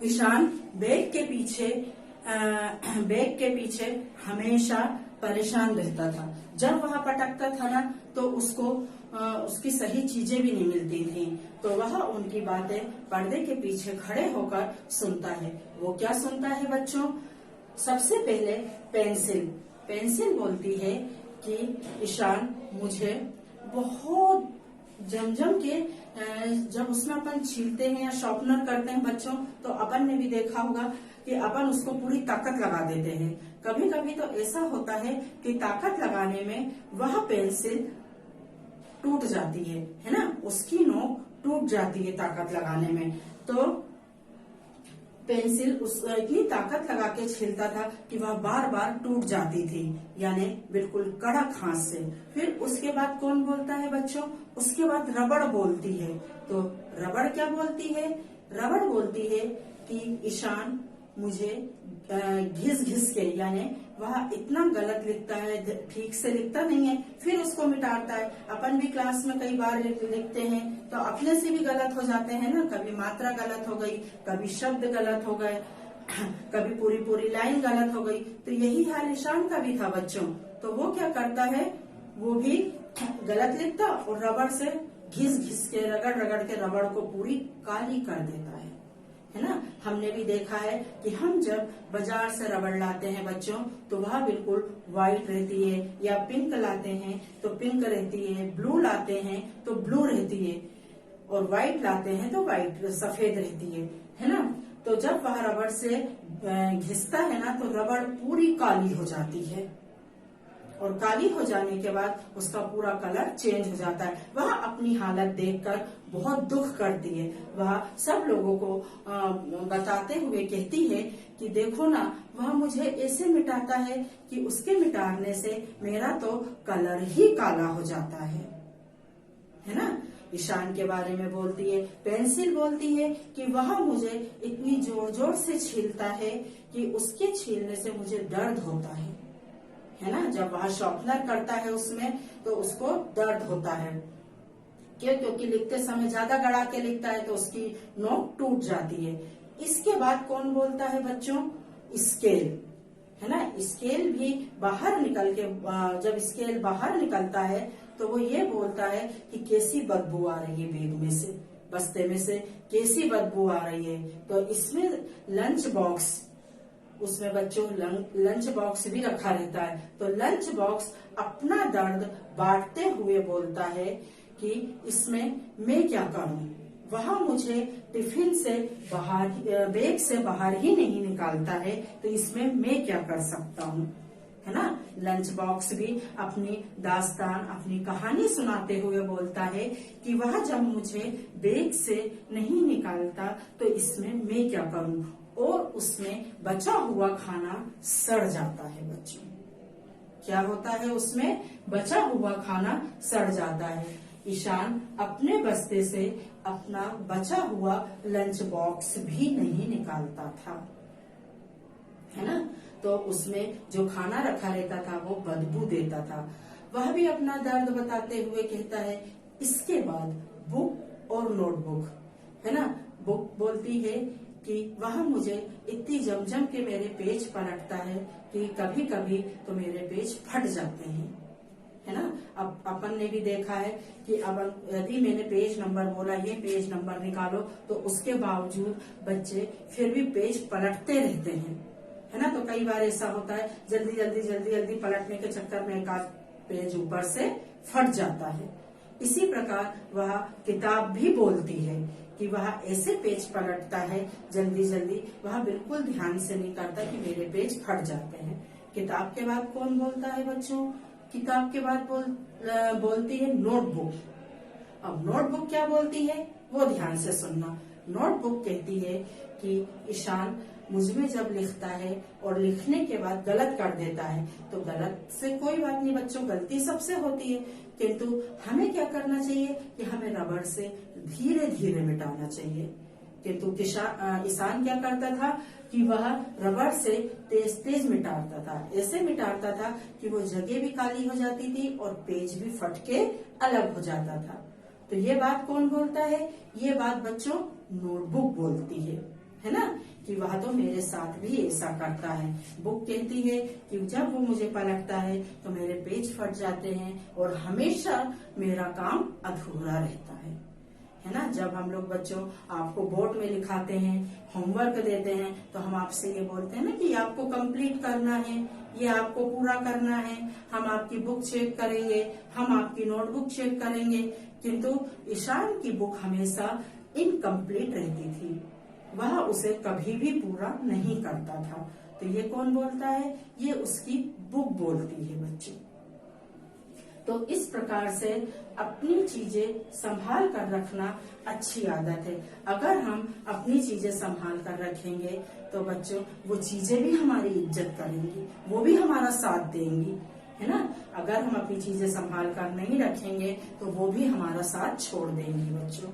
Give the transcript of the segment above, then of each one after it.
Ishan bag के पीछे हमेशा परेशान रहता था। जब वह पटकता था ना तो उसको उसकी सही चीजें भी नहीं मिलती थी, तो वह उनकी बातें पर्दे के पीछे खड़े होकर सुनता है। वो क्या सुनता है बच्चों? सबसे पहले पेंसिल बोलती है कि ईशान, मुझे बहुत जम के जब उसमें अपन छीलते हैं या शॉर्पनर करते हैं बच्चों, तो अपन ने भी देखा होगा कि अपन उसको पूरी ताकत लगा देते हैं। कभी कभी तो ऐसा होता है कि ताकत लगाने में वह पेंसिल टूट जाती है ना, उसकी नोक टूट जाती है ताकत लगाने में। तो पेंसिल उस इतनी ताकत लगा के छीलता था कि वह बार बार टूट जाती थी, यानी बिल्कुल कड़क हाथ से। फिर उसके बाद कौन बोलता है बच्चों? उसके बाद रबड़ बोलती है। तो रबड़ क्या बोलती है? रबड़ बोलती है कि ईशान, मुझे घिस घिस के, यानी वह इतना गलत लिखता है, ठीक से लिखता नहीं है, फिर उसको मिटाता है। अपन भी क्लास में कई बार लिखते हैं तो अपने से भी गलत हो जाते हैं ना, कभी मात्रा गलत हो गई, कभी शब्द गलत हो गए, कभी पूरी पूरी लाइन गलत हो गई। तो यही हाल ईशान का भी था बच्चों। तो वो क्या करता है? वो भी गलत लिखता और रबड़ से घिस घिस के, रगड़ रगड़ के रबड़ को पूरी काली कर देता है ना। हमने भी देखा है कि हम जब बाजार से रबड़ लाते हैं बच्चों, तो वह बिल्कुल व्हाइट रहती है, या पिंक लाते हैं तो पिंक रहती है, ब्लू लाते हैं तो ब्लू रहती है, और व्हाइट लाते हैं तो व्हाइट सफेद रहती है ना। तो जब वह रबड़ से घिसता है ना तो रबड़ पूरी काली हो जाती है, और काली हो जाने के बाद उसका पूरा कलर चेंज हो जाता है। वह अपनी हालत देखकर बहुत दुख करती है। वह सब लोगों को बताते हुए कहती है कि देखो ना, वह मुझे ऐसे मिटाता है कि उसके मिटाने से मेरा तो कलर ही काला हो जाता है ना। ईशान के बारे में बोलती है। पेंसिल बोलती है कि वह मुझे इतनी जोर जोर से छीलता है कि उसके छीलने से मुझे दर्द होता है ना। जब वह शॉर्पनर करता है उसमें तो उसको दर्द होता है। क्यों? क्योंकि लिखते समय ज्यादा गड़ा के लिखता है तो उसकी नोक टूट जाती है। इसके बाद कौन बोलता है बच्चों? स्केल, है ना। स्केल भी बाहर निकल के, जब स्केल बाहर निकलता है तो वो ये बोलता है कि कैसी बदबू आ रही है बैग में से, बस्ते में से कैसी बदबू आ रही है। तो इसमें लंच बॉक्स, उसमें बच्चों लंच बॉक्स भी रखा रहता है। तो लंच बॉक्स अपना दर्द बांटते हुए बोलता है कि इसमें मैं क्या करूं, वह मुझे टिफिन से बाहर, बैग से बाहर ही नहीं निकालता है, तो इसमें मैं क्या कर सकता हूं, है ना। लंच बॉक्स भी अपनी दास्तान, अपनी कहानी सुनाते हुए बोलता है कि वह जब मुझे बैग से नहीं निकालता तो इसमें मैं क्या करूं, और उसमें बचा हुआ खाना सड़ जाता है बच्चों। क्या होता है? उसमें बचा हुआ खाना सड़ जाता है। ईशान अपने बस्ते से अपना बचा हुआ लंच बॉक्स भी नहीं निकालता था, है ना। तो उसमें जो खाना रखा रहता था वो बदबू देता था। वह भी अपना दर्द बताते हुए कहता है। इसके बाद बुक और नोटबुक, है ना। बुक बोलती है कि वह मुझे इतनी जमजम के मेरे पेज पलटता है कि कभी कभी तो मेरे पेज फट जाते हैं, है ना। अब अपन ने भी देखा है कि अब यदि मैंने पेज नंबर बोला, ये पेज नंबर निकालो, तो उसके बावजूद बच्चे फिर भी पेज पलटते रहते हैं, है ना। तो कई बार ऐसा होता है, जल्दी जल्दी जल्दी जल्दी पलटने के चक्कर में एक आध पेज ऊपर से फट जाता है। इसी प्रकार वह किताब भी बोलती है कि वह ऐसे पेज पलटता है जल्दी जल्दी, वह बिल्कुल ध्यान से नहीं करता कि मेरे पेज फट जाते हैं। किताब के बाद कौन बोलता है बच्चों? किताब के बाद बोलती है नोटबुक। अब नोटबुक क्या बोलती है वो ध्यान से सुनना। नोटबुक कहती है कि ईशान मुझमें जब लिखता है और लिखने के बाद गलत कर देता है, तो गलत से कोई बात नहीं बच्चों, गलती सबसे होती है, किंतु हमें क्या करना चाहिए कि हमें रबड़ से धीरे धीरे मिटाना चाहिए। किंतु ईशान क्या करता था कि वह रबड़ से तेज तेज मिटाता था, ऐसे मिटाता था कि वो जगह भी काली हो जाती थी और पेज भी फट के अलग हो जाता था। तो ये बात कौन बोलता है? ये बात बच्चों नोटबुक बोलती है। है ना, कि वह तो मेरे साथ भी ऐसा करता है। बुक कहती है कि जब वो मुझे पलटता है तो मेरे पेज फट जाते हैं और हमेशा मेरा काम अधूरा रहता है ना। जब हम लोग बच्चों आपको बोर्ड में लिखाते हैं, होमवर्क देते हैं, तो हम आपसे ये बोलते हैं ना कि आपको कंप्लीट करना है, ये आपको पूरा करना है, हम आपकी बुक चेक करेंगे, हम आपकी नोटबुक चेक करेंगे। किंतु ईशान की बुक हमेशा इनकम्प्लीट रहती थी, वह उसे कभी भी पूरा नहीं करता था। तो ये कौन बोलता है? ये उसकी बुक बोलती है बच्चों। तो इस प्रकार से अपनी चीजें संभाल कर रखना अच्छी आदत है। अगर हम अपनी चीजें संभाल कर रखेंगे तो बच्चों वो चीजें भी हमारी इज्जत करेंगी, वो भी हमारा साथ देंगी, है ना। अगर हम अपनी चीजें संभाल कर नहीं रखेंगे तो वो भी हमारा साथ छोड़ देंगी बच्चों।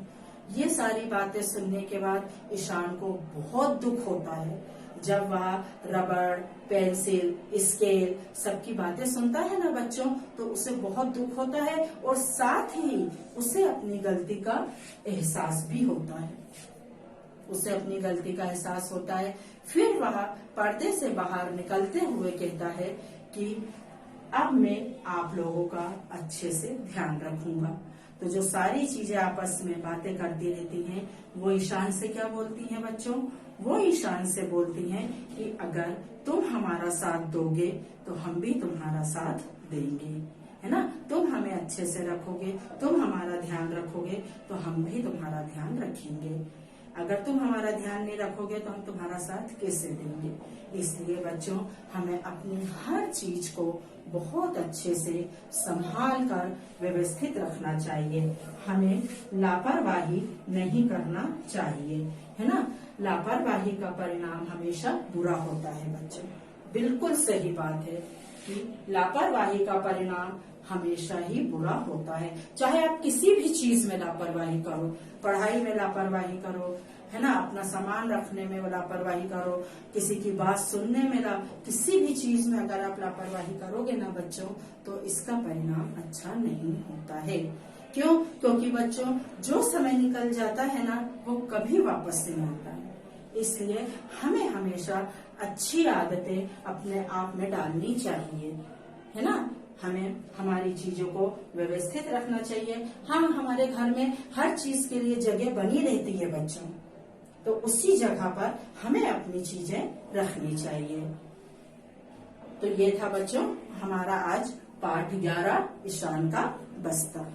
ये सारी बातें सुनने के बाद ईशान को बहुत दुख होता है। जब वह रबड़, पेंसिल, स्केल सबकी बातें सुनता है ना बच्चों, तो उसे बहुत दुख होता है और साथ ही उसे अपनी गलती का एहसास भी होता है। उसे अपनी गलती का एहसास होता है। फिर वह पर्दे से बाहर निकलते हुए कहता है कि अब मैं आप लोगों का अच्छे से ध्यान रखूंगा। तो जो सारी चीजें आपस में बातें करती रहती हैं, वो ईशान से क्या बोलती हैं बच्चों? वो ईशान से बोलती हैं कि अगर तुम हमारा साथ दोगे तो हम भी तुम्हारा साथ देंगे, है ना। तुम हमें अच्छे से रखोगे, तुम हमारा ध्यान रखोगे तो हम भी तुम्हारा ध्यान रखेंगे। अगर तुम हमारा ध्यान नहीं रखोगे तो हम तुम्हारा साथ कैसे देंगे। इसलिए बच्चों हमें अपनी हर चीज को बहुत अच्छे से संभाल कर व्यवस्थित रखना चाहिए। हमें लापरवाही नहीं करना चाहिए, है ना। लापरवाही का परिणाम हमेशा बुरा होता है बच्चों। बिल्कुल सही बात है कि लापरवाही का परिणाम हमेशा ही बुरा होता है। चाहे आप किसी भी चीज में लापरवाही करो, पढ़ाई में लापरवाही करो, है ना, अपना सामान रखने में लापरवाही करो, किसी की बात सुनने में किसी भी चीज में अगर आप लापरवाही करोगे ना बच्चों, तो इसका परिणाम अच्छा नहीं होता है। क्यों? क्योंकि बच्चों जो समय निकल जाता है ना वो कभी वापस नहीं आता है। इसलिए हमें हमेशा अच्छी आदतें अपने आप में डालनी चाहिए, है ना। हमें हमारी चीजों को व्यवस्थित रखना चाहिए। हाँ, हमारे घर में हर चीज के लिए जगह बनी रहती है बच्चों, तो उसी जगह पर हमें अपनी चीजें रखनी चाहिए। तो ये था बच्चों हमारा आज पाठ 11 ईशान का बस्ता।